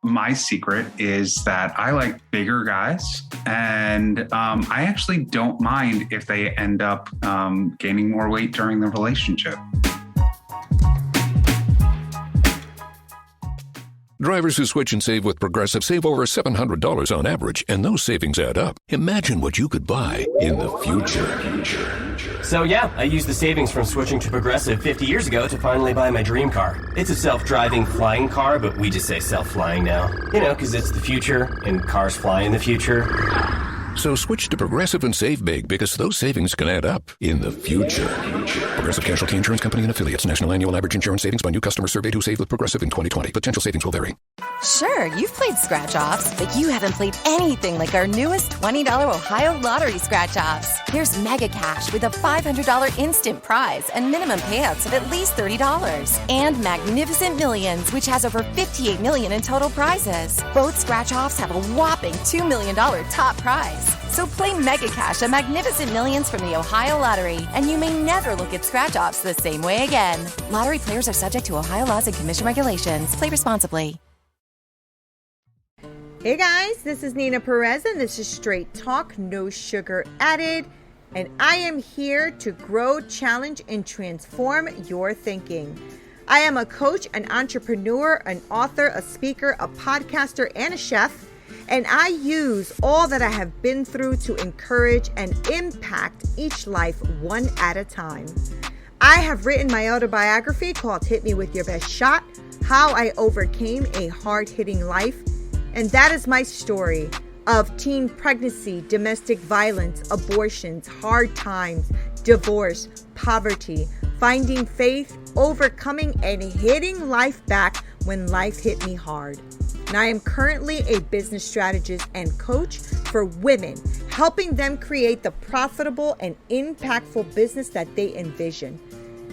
My secret is that I like bigger guys, and I actually don't mind if they end up gaining more weight during the relationship. Drivers who switch and save with Progressive save over $700 on average, and those savings add up. Imagine what you could buy in the future. So yeah, I used the savings from switching to Progressive 50 years ago to finally buy my dream car. It's a self-driving flying car, but we just say self-flying now. You know, because it's the future, and cars fly in the future. So switch to Progressive and save big, because those savings can add up in the future. Progressive Casualty Insurance Company and Affiliates. National annual average insurance savings by new customers surveyed who saved with Progressive in 2020. Potential savings will vary. Sure, you've played scratch-offs, but you haven't played anything like our newest $20 Ohio Lottery scratch-offs. Here's Mega Cash with a $500 instant prize and minimum payouts of at least $30. And Magnificent Millions, which has over $58 million in total prizes. Both scratch-offs have a whopping $2 million top prize. So play Mega Cash and Magnificent Millions from the Ohio Lottery, and you may never look at scratch-offs the same way again. Lottery players are subject to Ohio laws and commission regulations. Play responsibly. Hey guys, this is Nina Perez, and this is Straight Talk, no sugar added. And I am here to grow, challenge, and transform your thinking. I am a coach, an entrepreneur, an author, a speaker, a podcaster, and a chef. And I use all that I have been through to encourage and impact each life one at a time. I have written my autobiography called Hit Me With Your Best Shot, How I Overcame a Hard-Hitting Life. And that is my story of teen pregnancy, domestic violence, abortions, hard times, divorce, poverty, finding faith, overcoming, and hitting life back when life hit me hard. And I am currently a business strategist and coach for women, helping them create the profitable and impactful business that they envision.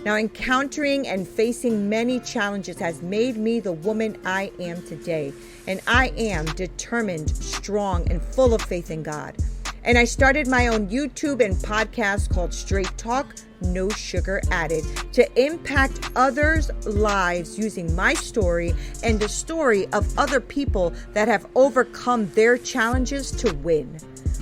Now, encountering and facing many challenges has made me the woman I am today. And I am determined, strong, and full of faith in God. And I started my own YouTube and podcast called Straight Talk, No Sugar Added, to impact others' lives using my story and the story of other people that have overcome their challenges to win.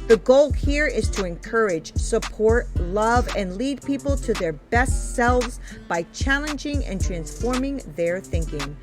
The goal here is to encourage, support, love, and lead people to their best selves by challenging and transforming their thinking.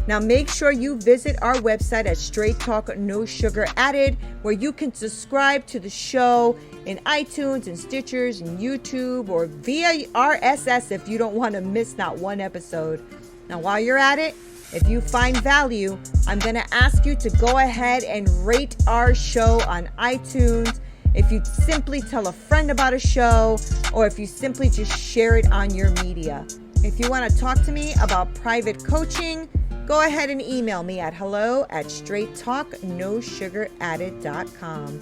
Now make sure you visit our website at Straight Talk No Sugar Added, where you can subscribe to the show in iTunes and Stitchers and YouTube, or via RSS if you don't want to miss not one episode. Now while you're at it, if you find value, I'm going to ask you to go ahead and rate our show on iTunes. If you simply tell a friend about a show, or if you simply just share it on your media. If you want to talk to me about private coaching, go ahead and email me at hello@straighttalknosugaradded.com.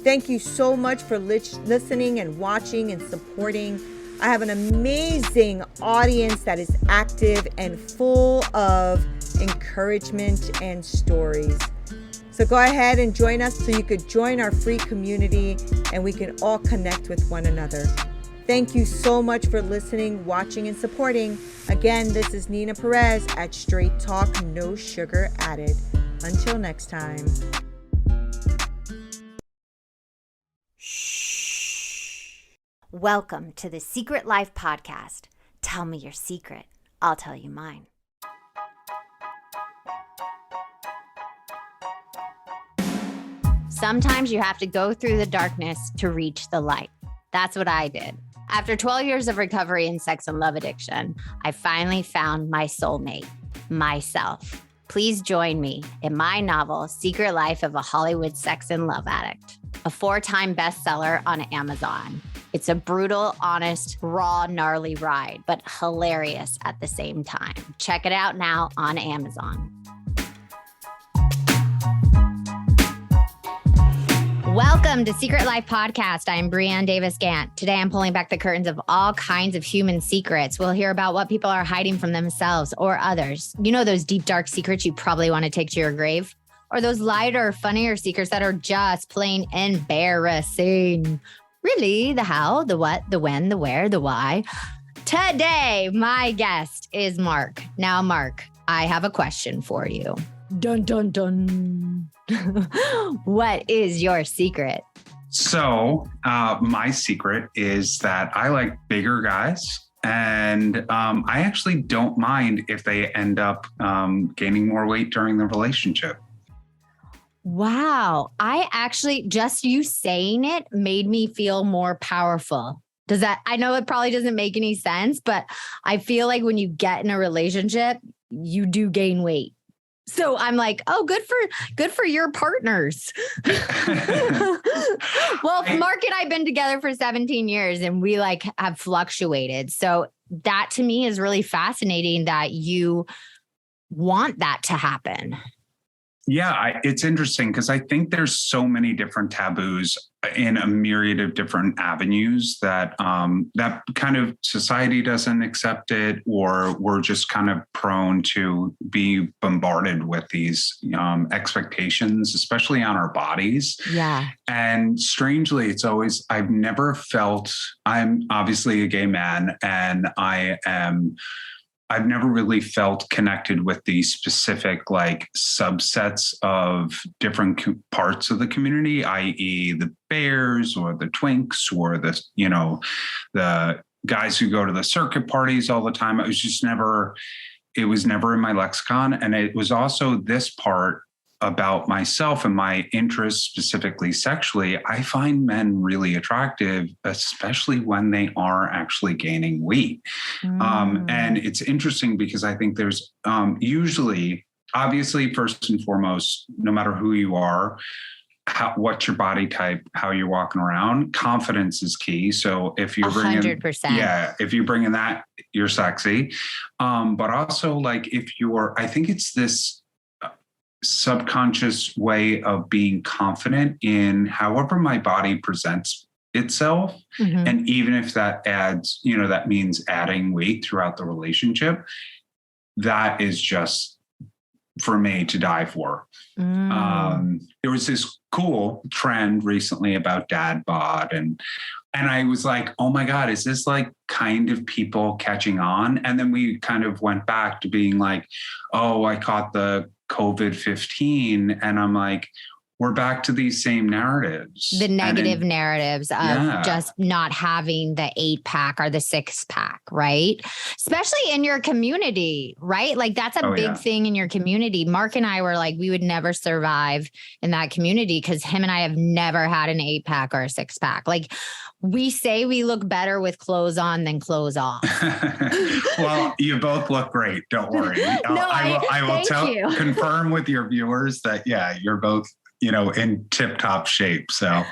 Thank you so much for listening and watching and supporting. I have an amazing audience that is active and full of encouragement and stories. So go ahead and join us so you could join our free community and we can all connect with one another. Thank you so much for listening, watching, and supporting. Again, this is Nina Perez at Straight Talk, No Sugar Added. Until next time. Welcome to the Secret Life Podcast. Tell me your secret. I'll tell you mine. Sometimes you have to go through the darkness to reach the light. That's what I did. After 12 years of recovery in sex and love addiction, I finally found my soulmate, myself. Please join me in my novel, Secret Life of a Hollywood Sex and Love Addict, a 4-time bestseller on Amazon. It's a brutal, honest, raw, gnarly ride, but hilarious at the same time. Check it out now on Amazon. Welcome to Secret Life Podcast. I'm Breanne Davis-Gant. Today, I'm pulling back the curtains of all kinds of human secrets. We'll hear about what people are hiding from themselves or others. You know those deep, dark secrets you probably want to take to your grave? Or those lighter, funnier secrets that are just plain embarrassing. Really, the how, the what, the when, the where, the why. Today, my guest is Mark. Now, Mark, I have a question for you. Dun, dun, dun. What is your secret? So my secret is that I like bigger guys. And I actually don't mind if they end up gaining more weight during the relationship. Wow. I actually, just you saying it made me feel more powerful. I know it probably doesn't make any sense, but I feel like when you get in a relationship, you do gain weight. So I'm like, oh, good for your partners. Well, Mark and I have been together for 17 years and we have fluctuated. So that to me is really fascinating that you want that to happen. Yeah, it's interesting because I think there's so many different taboos in a myriad of different avenues that that kind of society doesn't accept it, or we're just kind of prone to be bombarded with these expectations, especially on our bodies. Yeah. And strangely, I'm obviously a gay man, and I've never really felt connected with the specific subsets of different parts of the community, i.e. the bears or the twinks or the guys who go to the circuit parties all the time. It was never in my lexicon. And it was also this part about myself and my interests, specifically sexually. I find men really attractive, especially when they are actually gaining weight. And it's interesting because I think there's usually, obviously, first and foremost, no matter who you are, what's your body type, how you're walking around, confidence is key. So if you're bringing, 100%. If you're bringing that, you're sexy. But also I think it's this subconscious way of being confident in however my body presents itself. Mm-hmm. And even if that adds, that means adding weight throughout the relationship, that is just for me to die for. There was this cool trend recently about dad bod, and I was like, oh my God, is this kind of people catching on? And then we kind of went back to being like, oh, I caught the COVID-15. And I'm like, we're back to these same narratives. The negative narratives of just not having the 8-pack or the 6-pack, right? Especially in your community, right? That's a big thing in your community. Mark and I were we would never survive in that community because him and I have never had an 8-pack or a 6-pack. We say we look better with clothes on than clothes off. Well, you both look great. Don't worry. I will confirm with your viewers that, you're both, in tip-top shape. So,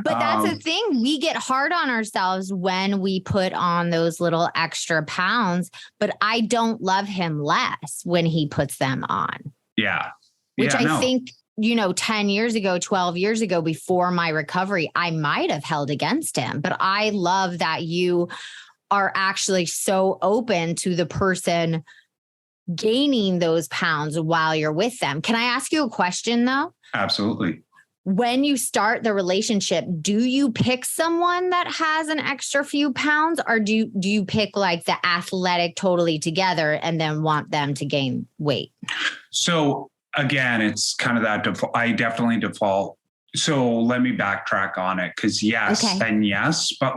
but that's the thing. We get hard on ourselves when we put on those little extra pounds, but I don't love him less when he puts them on. Yeah. Which I think, 10 years ago, 12 years ago, before my recovery, I might have held against him. But I love that you are actually so open to the person gaining those pounds while you're with them. Can I ask you a question though? Absolutely. When you start the relationship, do you pick someone that has an extra few pounds, or do you pick the athletic totally together and then want them to gain weight? So again, it's kind of that I definitely default. So let me backtrack on it. Cause yes and yes, but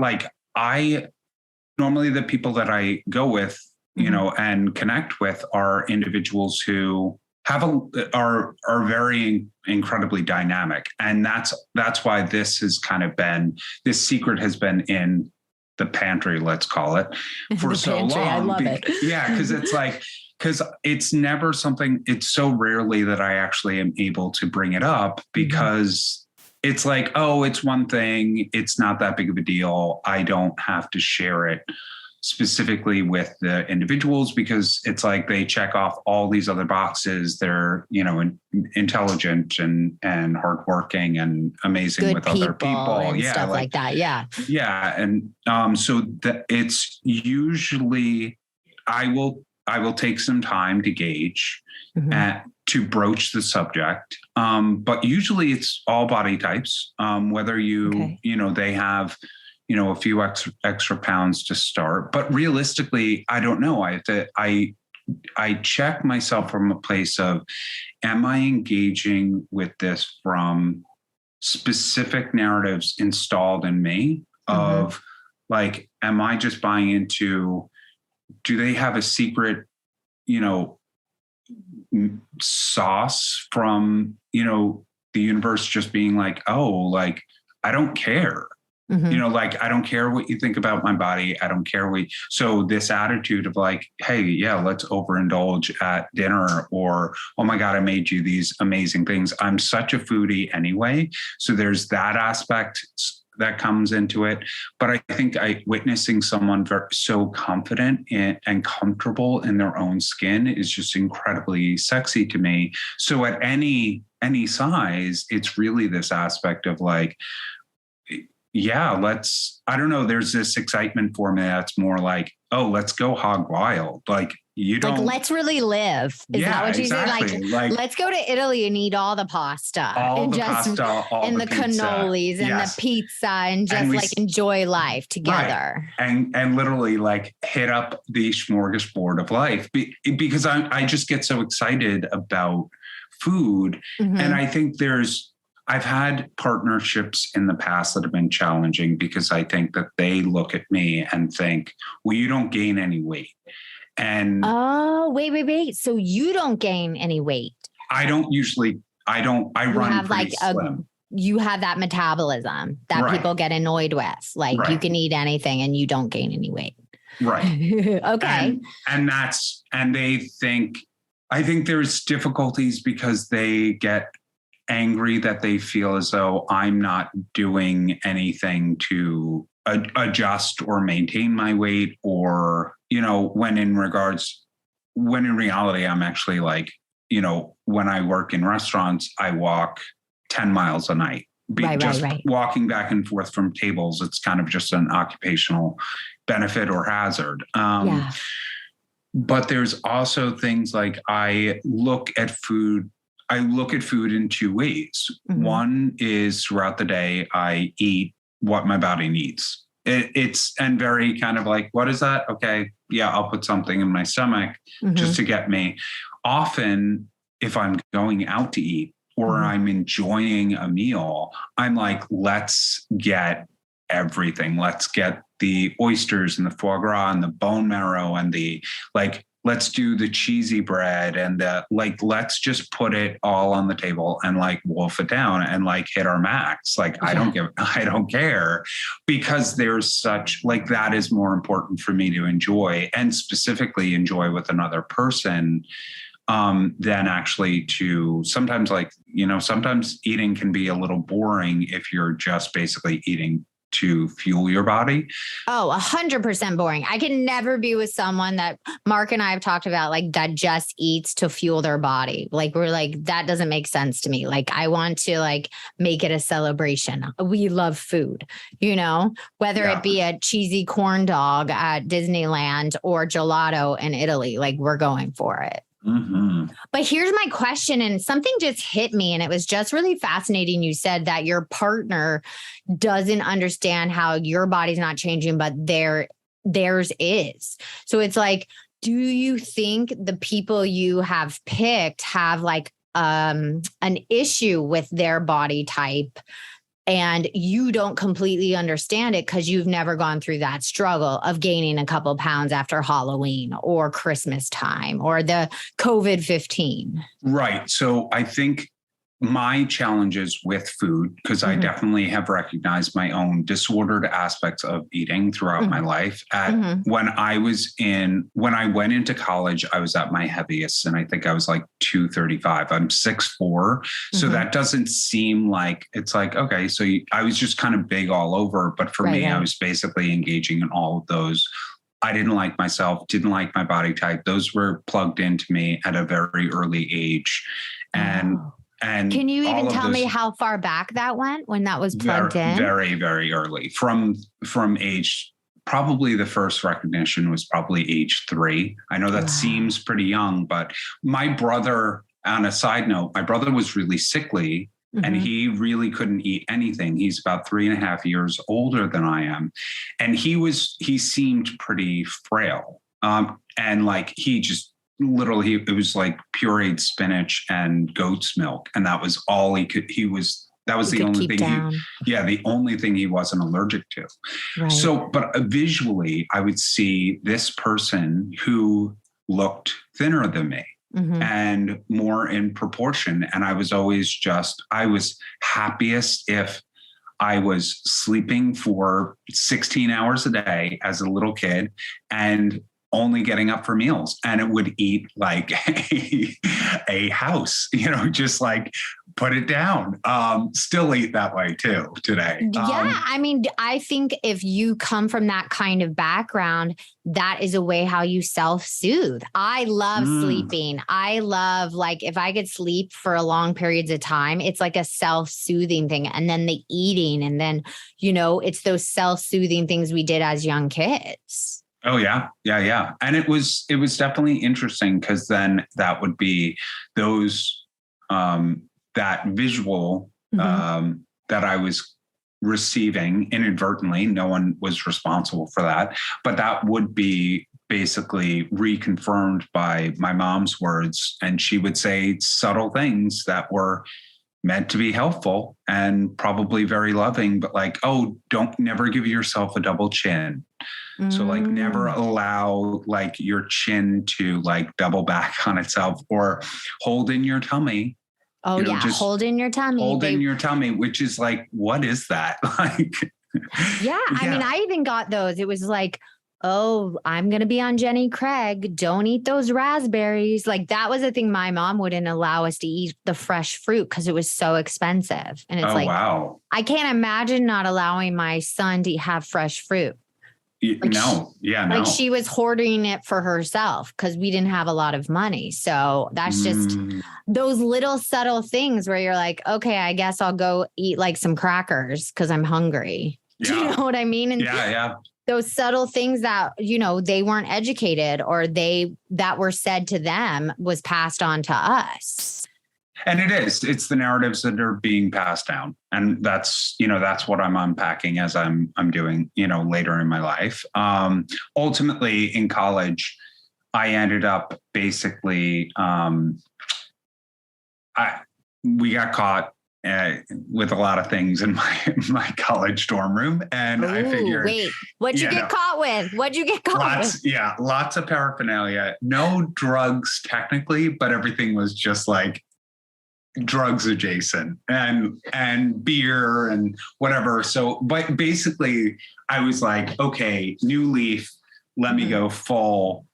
normally the people that I go with, and connect with are individuals who are very incredibly dynamic. And that's why this secret has been in the pantry, let's call it, for so long. I love it. Yeah. Cause because it's never something, it's so rarely that I actually am able to bring it up because it's it's one thing. It's not that big of a deal. I don't have to share it specifically with the individuals because it's they check off all these other boxes. They're, intelligent and hardworking and amazing good with people other people. And stuff like that. Yeah. Yeah. And so it's usually I will take some time to gauge to broach the subject. But usually it's all body types, whether they have, a few extra pounds to start. But realistically, I don't know. I check myself from a place of, am I engaging with this from specific narratives installed in me of like, am I just buying into, do they have a secret, sauce from, the universe just being like, oh, like, I don't care. Like, I don't care what you think about my body. I don't care so this attitude of like, hey, yeah, let's overindulge at dinner, or, oh my God, I made you these amazing things. I'm such a foodie anyway. So there's that aspect that comes into it. But I think witnessing someone so confident and comfortable in their own skin is just incredibly sexy to me. So at any size, it's really this aspect of like, yeah, I don't know. There's this excitement for me that's more like, oh, let's go hog wild. Like, let's really live. Is that what you say? Like, let's go to Italy and eat all the pasta and the cannolis and the pizza and just enjoy life together. Right. And literally like hit up the smorgasbord of life because I just get so excited about food. And I think I've had partnerships in the past that have been challenging because I think that they look at me and think, well, you don't gain any weight. And wait. So you don't gain any weight. I run pretty slim. You have that metabolism that people get annoyed with. Like you can eat anything and you don't gain any weight. Right. Okay. And they think, I think there's difficulties because they get angry that they feel as though I'm not doing anything to adjust or maintain my weight, or, when in reality, I'm actually like, when I work in restaurants, I walk 10 miles a night. Walking back and forth from tables, it's kind of just an occupational benefit or hazard. But there's also things like I look at food in two ways. One is throughout the day, I eat what my body needs. It's very kind of like, what is that? Okay, yeah, I'll put something in my stomach just to get me. Often, if I'm going out to eat or I'm enjoying a meal, I'm like, let's get everything. Let's get the oysters and the foie gras and the bone marrow and let's do the cheesy bread and let's just put it all on the table and like wolf it down and like hit our max. Like, I don't care, because there's such that is more important for me to enjoy, and specifically enjoy with another person, than actually to sometimes sometimes eating can be a little boring if you're just basically eating to fuel your body. 100% boring. I can never be with someone that Mark and I have talked about, that just eats to fuel their body. We're that doesn't make sense to me. I want to make it a celebration. We love food, whether it be a cheesy corn dog at Disneyland or gelato in Italy, we're going for it. But here's my question, and something just hit me, and it was just really fascinating. You said that your partner doesn't understand how your body's not changing, but theirs is. So it's do you think the people you have picked have an issue with their body type, and you don't completely understand it because you've never gone through that struggle of gaining a couple pounds after Halloween or Christmas time or the COVID-15? Right. So I think my challenges with food, because I definitely have recognized my own disordered aspects of eating throughout my life. When I went into college, I was at my heaviest, and I think I was 235. I'm 6'4". So that doesn't seem it's okay. So I was just kind of big all over. But for me, I was basically engaging in all of those. I didn't like myself, didn't like my body type. Those were plugged into me at a very early age. And can you even tell me how far back that went when that was plugged in? Very, very early. From age, probably the first recognition was probably age 3. I know that seems pretty young, but my brother, on a side note, my brother was really sickly and he really couldn't eat anything. He's about 3.5 years older than I am. And he seemed pretty frail. And he just literally, it was like pureed spinach and goat's milk. And that was all that was the only thing the only thing he wasn't allergic to. Right. So, but visually, I would see this person who looked thinner than me. Mm-hmm. And more in proportion. And I was always I was happiest if I was sleeping for 16 hours a day as a little kid and only getting up for meals, and it would eat like a house, just like put it down. Still eat that way too today. I mean, I think if you come from that kind of background, that is a way how you self-soothe. I love sleeping. I love, like, if I could sleep for long periods of time, it's like a self-soothing thing. And then the eating, and then, it's those self-soothing things we did as young kids. Oh, yeah. Yeah. And it was definitely interesting, because then that would be those, that visual that I was receiving inadvertently. No one was responsible for that, but that would be basically reconfirmed by my mom's words. And she would say subtle things that were meant to be helpful and probably very loving, but like, oh, never give yourself a double chin. So like never allow like your chin to like double back on itself, or hold in your tummy. Oh, just hold in your tummy. Hold in your tummy, which is like, what is that? Like, yeah. I mean, I even got those. It was like, oh, I'm going to be on Jenny Craig. Don't eat those raspberries. Like, that was the thing. My mom wouldn't allow us to eat the fresh fruit because it was so expensive. And it's wow. I can't imagine not allowing my son to have fresh fruit. Like no. Like she was hoarding it for herself because we didn't have a lot of money. So that's just those little subtle things where you're like, okay, I guess I'll go eat like some crackers because I'm hungry. Yeah. Do you know what I mean? And those subtle things that, they weren't educated, or that were said to them was passed on to us. And it's the narratives that are being passed down. And that's what I'm unpacking as I'm doing, later in my life. Ultimately in college, I ended up basically, we got caught with a lot of things in my college dorm room. And I figured, wait, what'd you get caught with? What'd you get caught with? Yeah. Lots of paraphernalia, no drugs technically, but everything was just like drugs adjacent, and beer and whatever. So, but basically I was like, okay, new leaf, let me go full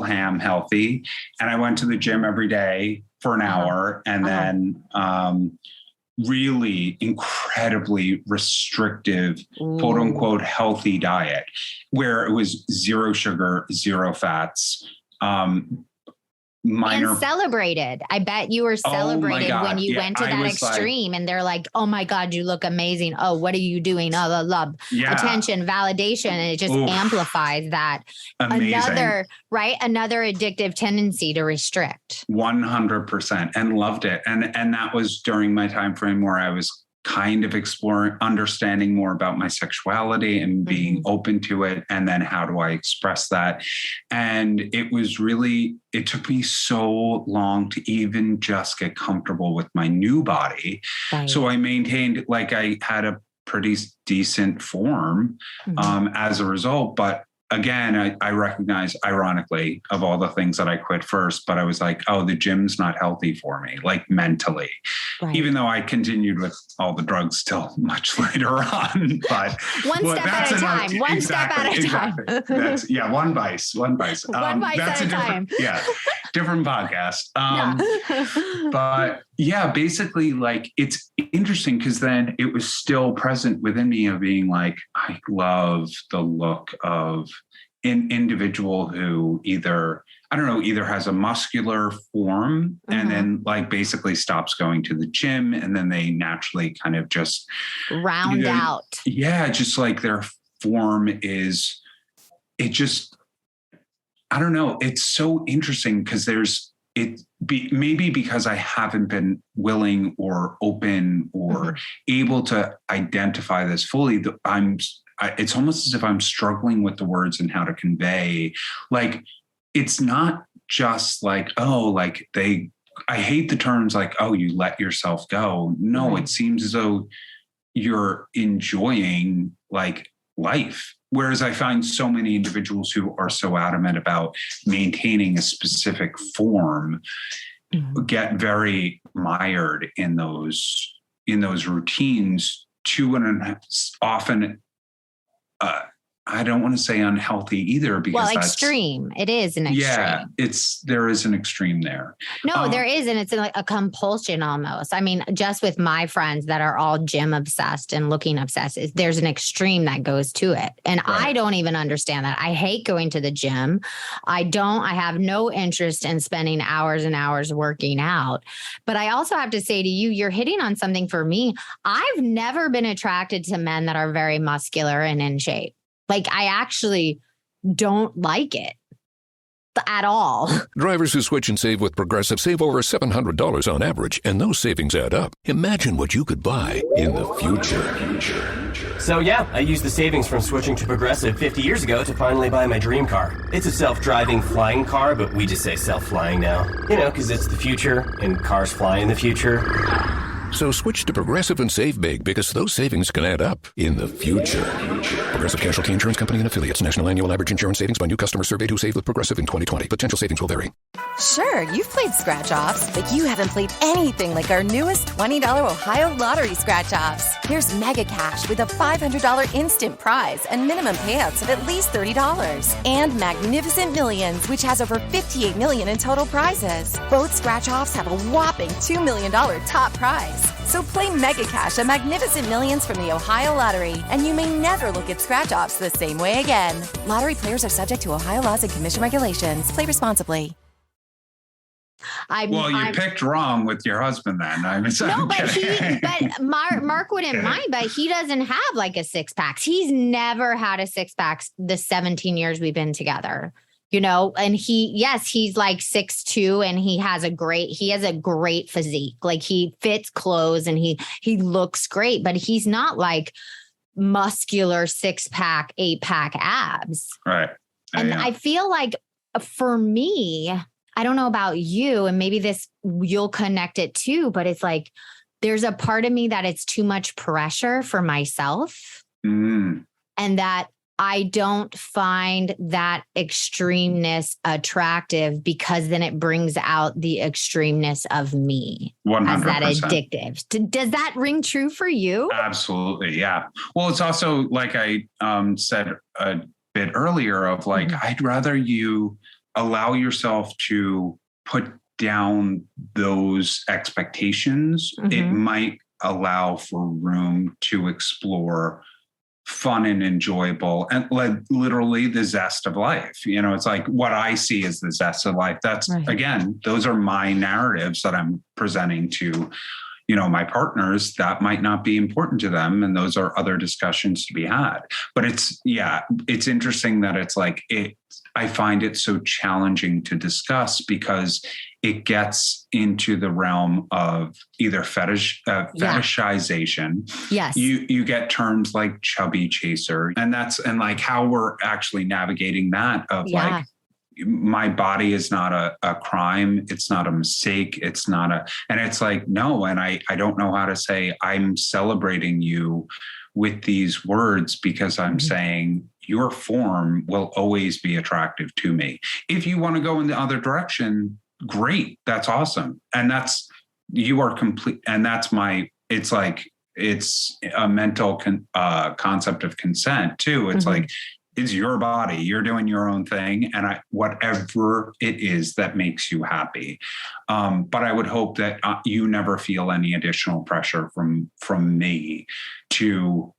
ham healthy. And I went to the gym every day for an hour, and then, really incredibly restrictive, quote unquote, healthy diet, where it was 0 sugar, 0 fats, and celebrated. I bet you were celebrated when you went to that extreme, and they're like, oh my God, you look amazing. Oh, what are you doing? Oh, attention, validation. And it just amplifies that. Amazing. Another addictive tendency to restrict. 100%, and loved it. And that was during my time frame where I was kind of exploring, understanding more about my sexuality and being open to it. And then how do I express that? And it took me so long to even just get comfortable with my new body. Right. So I maintained, like, I had a pretty decent form as a result, but again, I recognize, ironically, of all the things that I quit first, but I was like, oh, the gym's not healthy for me, like mentally, even though I continued with all the drugs still much later on. But one step at a time. One step at a time. That's one vice. One vice at a time. Different podcast. But yeah, basically, like, it's interesting because then it was still present within me of being like, I love the look of an individual who either has a muscular form and then like basically stops going to the gym, and then they naturally kind of just round out. Yeah. Just like their form is, I don't know. It's so interesting because maybe because I haven't been willing or open or able to identify this fully, it's almost as if I'm struggling with the words and how to convey, like, it's not just like, oh, like I hate the terms like, oh, you let yourself go. No, It seems as though you're enjoying like life. Whereas I find so many individuals who are so adamant about maintaining a specific form get very mired in those routines and often I don't want to say unhealthy either, because that's extreme. It is an extreme. Yeah, there is an extreme there. No, there is. And it's like a compulsion almost. I mean, just with my friends that are all gym obsessed and looking obsessed, there's an extreme that goes to it. And right. I don't even understand that. I hate going to the gym. I have no interest in spending hours and hours working out. But I also have to say to you, you're hitting on something for me. I've never been attracted to men that are very muscular and in shape. Like, I actually don't like it at all. Drivers who switch and save with Progressive save over $700 on average, and those savings add up. Imagine what you could buy in the future. So yeah, I used the savings from switching to Progressive 50 years ago to finally buy my dream car. It's a self-driving flying car, but we just say self-flying now. You know, because it's the future, and cars fly in the future. So switch to Progressive and save big, because those savings can add up in the future. Progressive Casualty Insurance Company and Affiliates. National annual average insurance savings by new customers surveyed who saved with Progressive in 2020. Potential savings will vary. Sure, you've played scratch-offs, but you haven't played anything like our newest $20 Ohio Lottery scratch-offs. Here's Mega Cash with a $500 instant prize and minimum payouts of at least $30. And Magnificent Millions, which has over $58 million in total prizes. Both scratch-offs have a whopping $2 million top prize. So play Mega Cash and Magnificent Millions from the Ohio Lottery, and you may never look at scratch-offs the same way again. Lottery players are subject to Ohio laws and commission regulations. Play responsibly. You picked wrong with your husband then. But Mark wouldn't mind, but he doesn't have like a six-pack. He's never had a six-pack the 17 years we've been together. You know, and he's like 6'2", and he has a great physique. Like, he fits clothes and he looks great, but he's not like muscular 6-pack, 8-pack abs. Right. And I feel like for me, I don't know about you, and maybe you'll connect it too, but it's like, there's a part of me that it's too much pressure for myself. And that I don't find that extremeness attractive, because then it brings out the extremeness of me. 100%. As that addictive. Does that ring true for you? Absolutely. Yeah. Well, it's also like I said a bit earlier of like, I'd rather you allow yourself to put down those expectations. It might allow for room to explore fun and enjoyable and literally the zest of life. You know, it's like what I see as the zest of life. That's right. Again, those are my narratives that I'm presenting to, you know, my partners. That might not be important to them. And those are other discussions to be had. But it's interesting that it's like I find it so challenging to discuss, because it gets into the realm of either fetishization. Yes. You get terms like chubby chaser, and like how we're actually navigating that of like, my body is not a crime. It's not a mistake. It's not and it's like, no. And I don't know how to say I'm celebrating you with these words, because I'm saying your form will always be attractive to me. If you want to go in the other direction, great. That's awesome. And you are complete. And it's like, it's a mental concept of consent too. It's like, it's your body. You're doing your own thing. And whatever it is that makes you happy. But I would hope that you never feel any additional pressure from me to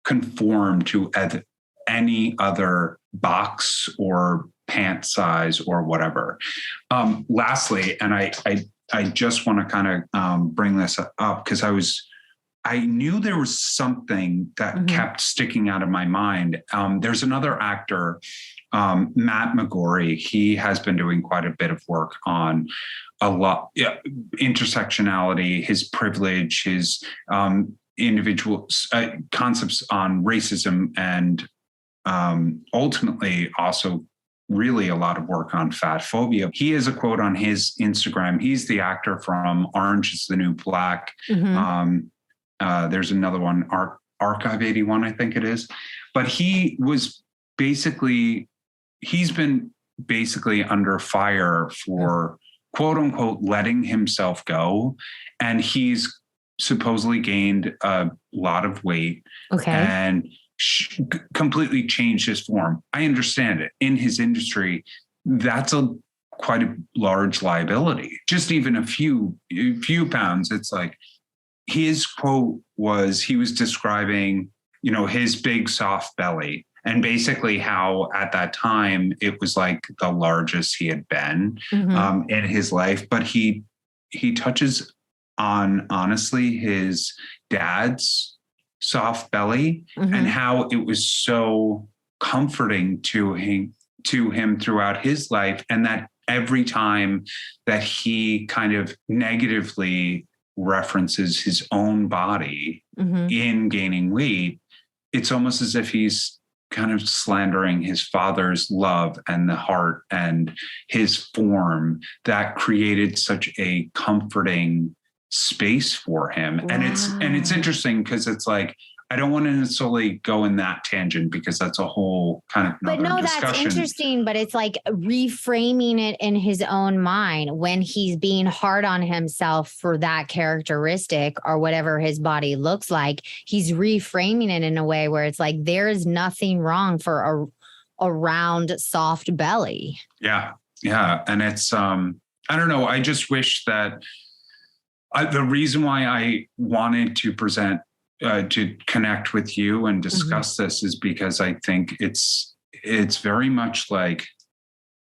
conform to any other box or pant size or whatever. Lastly, and I just want to kind of bring this up, because I knew there was something that kept sticking out of my mind. There's another actor, Matt McGorry. He has been doing quite a bit of work on intersectionality, his privilege, his individual concepts on racism, and ultimately also really a lot of work on fat phobia. He has a quote on his Instagram. He's the actor from Orange is the New Black. There's another one, Archive 81, I think it is. But he's been basically under fire for quote unquote letting himself go. And he's supposedly gained a lot of weight and completely changed his form. I understand it. In his industry, that's quite a large liability. Just even a few pounds. It's like his quote was, he was describing, his big soft belly, and basically how at that time it was like the largest he had been in his life. But he touches on, honestly, his dad's soft belly and how it was so comforting to him throughout his life. And that every time that he kind of negatively references his own body in gaining weight, it's almost as if he's kind of slandering his father's love and the heart and his form that created such a comforting space for him. Wow. And it's interesting because it's like, I don't want to necessarily go in that tangent because that's a whole kind of discussion. That's interesting, but it's like reframing it in his own mind when he's being hard on himself for that characteristic or whatever his body looks like. He's reframing it in a way where it's like, there is nothing wrong for a round, soft belly. Yeah. Yeah. And it's, I don't know. I just wish that the reason why I wanted to present to connect with you and discuss this is because I think it's very much like,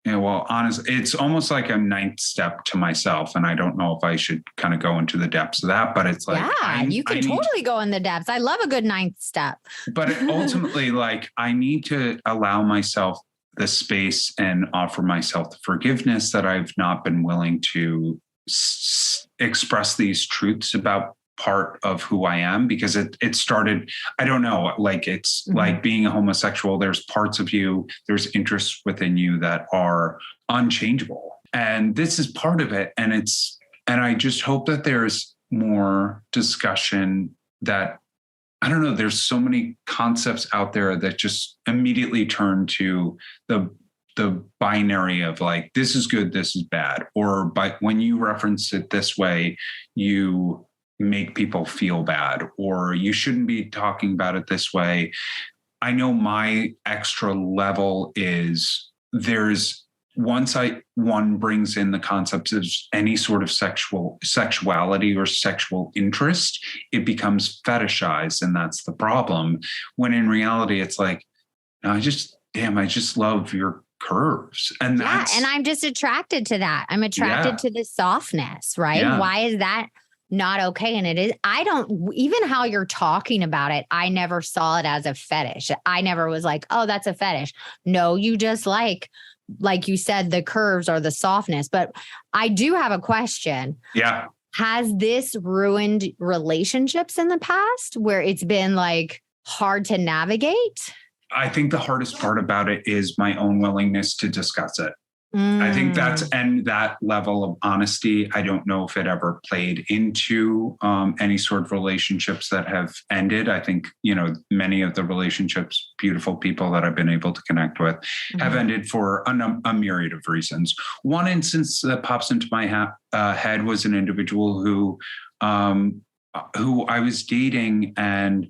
honestly, it's almost like a ninth step to myself. And I don't know if I should kind of go into the depths of that, but it's like, you can totally go in the depths. I love a good ninth step. But ultimately, like, I need to allow myself the space and offer myself the forgiveness that I've not been willing to express these truths about part of who I am, because it started, I don't know, like it's like being a homosexual, there's parts of you, there's interests within you that are unchangeable. And this is part of it. And I just hope that there's more discussion that, I don't know, there's so many concepts out there that just immediately turn to the binary of like, this is good, this is bad. Or when you reference it this way, you make people feel bad, or you shouldn't be talking about it this way. I know my extra level is once one brings in the concept of any sort of sexuality or sexual interest, it becomes fetishized. And that's the problem. When in reality, it's like, I just love your curves. And and I'm just attracted to that. I'm attracted to the softness, right? Yeah. Why is that not okay? And it is, even how you're talking about it, I never saw it as a fetish. I never was like, oh, that's a fetish. No, you just like you said, the curves or the softness. But I do have a question. Yeah. Has this ruined relationships in the past where it's been like hard to navigate? I think the hardest part about it is my own willingness to discuss it. I think that level of honesty, I don't know if it ever played into any sort of relationships that have ended. I think, many of the relationships, beautiful people that I've been able to connect with have ended for a myriad of reasons. One instance that pops into my head was an individual who I was dating, and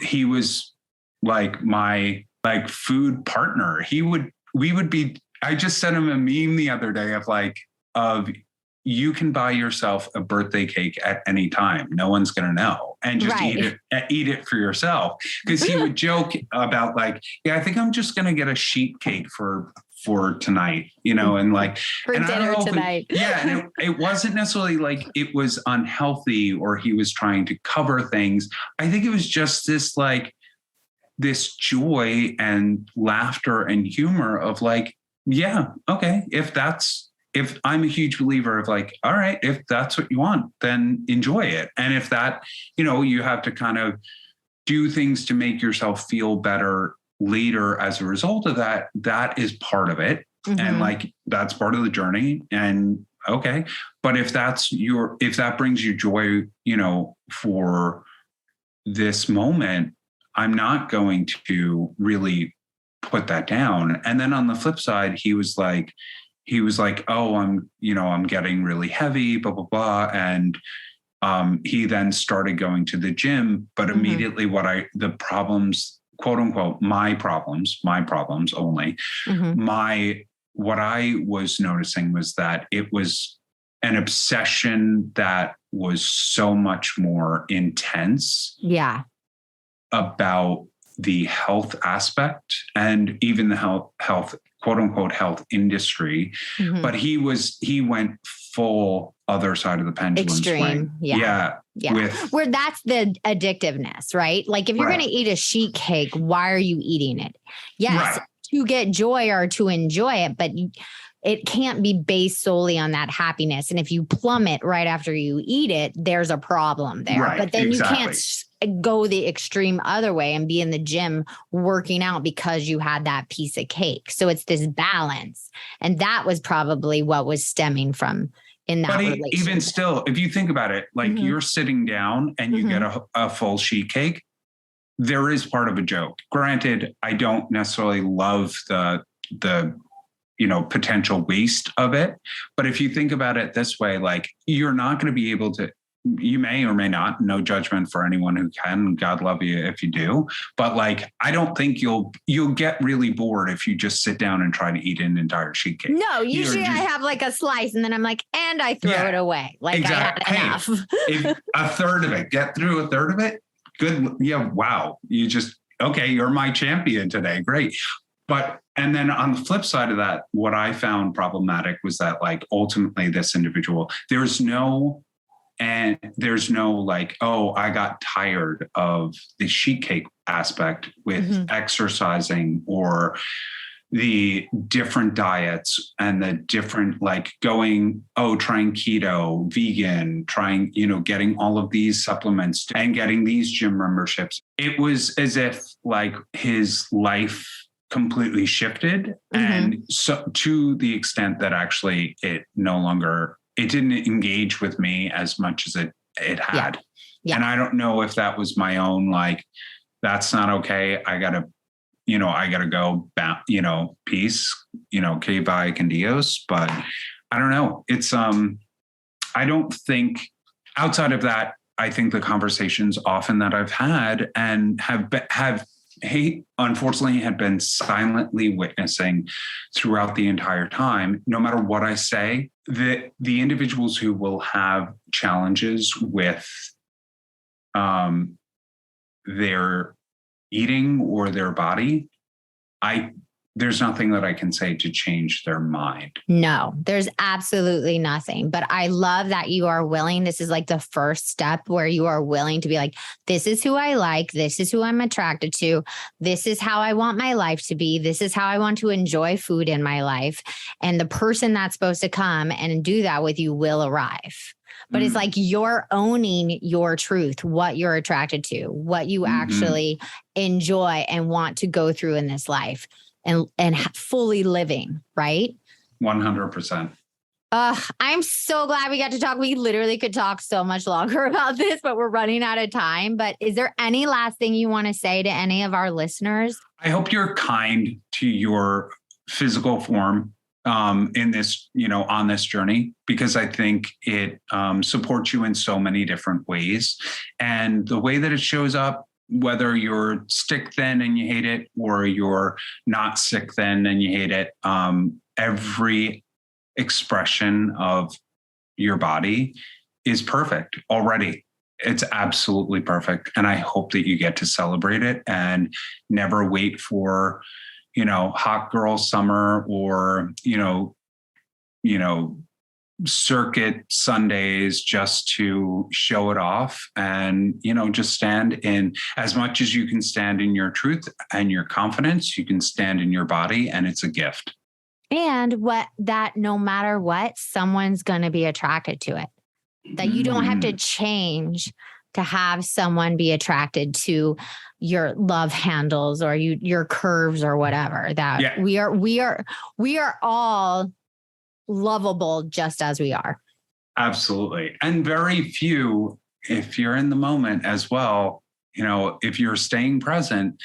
he was like my food partner. I just sent him a meme the other day of you can buy yourself a birthday cake at any time. No one's going to know, and just eat it for yourself. Because he would joke about I think I'm just going to get a sheet cake for tonight, and for dinner tonight. And it wasn't necessarily like it was unhealthy or he was trying to cover things. I think it was just this joy and laughter and humor of yeah, okay. If I'm a huge believer of all right, if that's what you want, then enjoy it. And if that, you have to kind of do things to make yourself feel better later, as a result of that, that is part of it. And like, that's part of the journey. And okay. But if that brings you joy, you know, for this moment, I'm not going to really put that down. And then on the flip side, he was like, oh, I'm getting really heavy, blah, blah, blah. And he then started going to the gym, but immediately the problems, quote unquote, my problems only, what I was noticing was that it was an obsession that was so much more intense. Yeah. About the health aspect and even the health, quote unquote, health industry. But he went full other side of the pendulum extreme. swing. Yeah. Where that's the addictiveness, right? Like if you're going to eat a sheet cake, why are you eating it? Yes. To get joy or to enjoy it, but it can't be based solely on that happiness. And if you plummet right after you eat it, there's a problem there. Right, but then you can't go the extreme other way and be in the gym working out because you had that piece of cake. So it's this balance. And that was probably what was stemming from in that relationship. Even still, if you think about it, like you're sitting down and you get a full sheet cake, there is part of a joke. Granted, I don't necessarily love the potential waste of it. But if you think about it this way, like you're not going to be able to, you may or may not, no judgment for anyone who can, God love you if you do. But like, I don't think you'll get really bored if you just sit down and try to eat an entire sheet cake. No, usually I have like a slice and then I'm like, and I throw it away. Like exactly. I had enough. If a third of it, get through a third of it. Good. Yeah. Wow. Okay. You're my champion today. Great. And then on the flip side of that, what I found problematic was that like, ultimately this individual, there's no like, oh, I got tired of the sheet cake aspect with exercising or the different diets and the different, like trying keto, vegan, getting all of these supplements and getting these gym memberships. It was as if like his life completely shifted. And so to the extent that actually it didn't engage with me as much as it had. Yeah. And I don't know if that was my own, like, that's not okay. I gotta go back, peace, que vaya con Dios. But I don't know. It's, I don't think outside of that, I think the conversations often that I've had and unfortunately had been silently witnessing throughout the entire time, no matter what I say, the individuals who will have challenges with their eating or their body, there's nothing that I can say to change their mind. No, there's absolutely nothing. But I love that you are willing. This is like the first step where you are willing to be like, this is who I like. This is who I'm attracted to. This is how I want my life to be. This is how I want to enjoy food in my life. And the person that's supposed to come and do that with you will arrive. But it's like you're owning your truth, what you're attracted to, what you actually enjoy and want to go through in this life. And fully living, right? 100%. I'm so glad we got to talk. We literally could talk so much longer about this, but we're running out of time. But is there any last thing you want to say to any of our listeners? I hope you're kind to your physical form in this, on this journey, because I think it supports you in so many different ways. And the way that it shows up, whether you're stick thin and you hate it or you're not sick thin and you hate it, every expression of your body is perfect already. It's absolutely perfect. And I hope that you get to celebrate it and never wait for, hot girl summer or, circuit Sundays just to show it off and, just stand in as much as you can stand in your truth and your confidence, you can stand in your body, and it's a gift. And no matter what, someone's going to be attracted to it, that you don't have to change to have someone be attracted to your love handles or your curves or whatever. That we are all lovable just as we are. Absolutely. And very few, if you're in the moment as well, if you're staying present,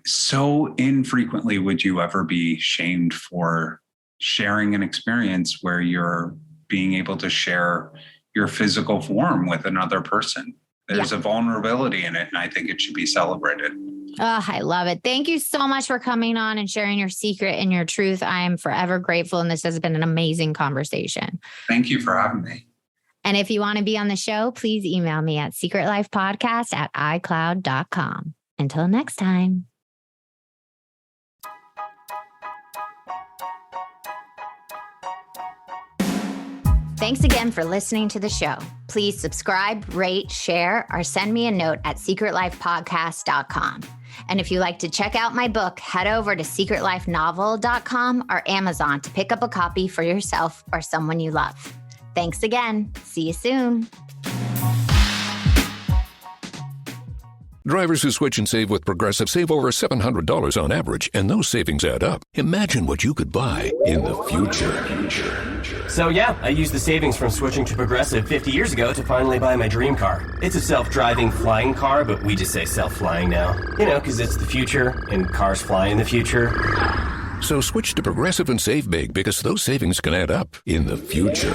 so infrequently would you ever be shamed for sharing an experience where you're being able to share your physical form with another person. There's a vulnerability in it, and I think it should be celebrated. Oh, I love it. Thank you so much for coming on and sharing your secret and your truth. I am forever grateful, and this has been an amazing conversation. Thank you for having me. And if you want to be on the show, please email me at secretlifepodcast@icloud.com. Until next time. Thanks again for listening to the show. Please subscribe, rate, share, or send me a note at secretlifepodcast.com. And if you'd like to check out my book, head over to secretlifenovel.com or Amazon to pick up a copy for yourself or someone you love. Thanks again. See you soon. Drivers who switch and save with Progressive save over $700 on average, and those savings add up. Imagine what you could buy in the future. So yeah, I used the savings from switching to Progressive 50 years ago to finally buy my dream car. It's a self-driving flying car, but we just say self-flying now. Because it's the future, and cars fly in the future. So switch to Progressive and save big, because those savings can add up in the future.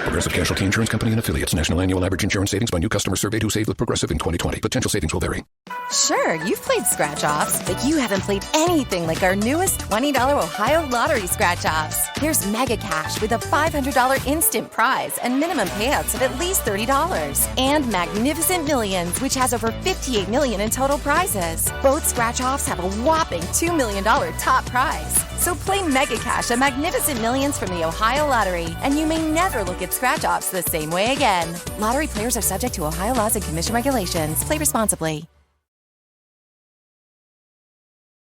Progressive Casualty Insurance Company and Affiliates. National annual average insurance savings by new customer surveyed who saved with Progressive in 2020. Potential savings will vary. Sure, you've played scratch-offs, but you haven't played anything like our newest $20 Ohio Lottery scratch-offs. Here's Mega Cash with a $500 instant prize and minimum payouts of at least $30. And Magnificent Millions, which has over $58 million in total prizes. Both scratch-offs have a whopping $2 million top prize. So play Mega Cash and Magnificent Millions from the Ohio Lottery, and you may never look at scratch-offs the same way again. Lottery players are subject to Ohio laws and commission regulations. Play responsibly.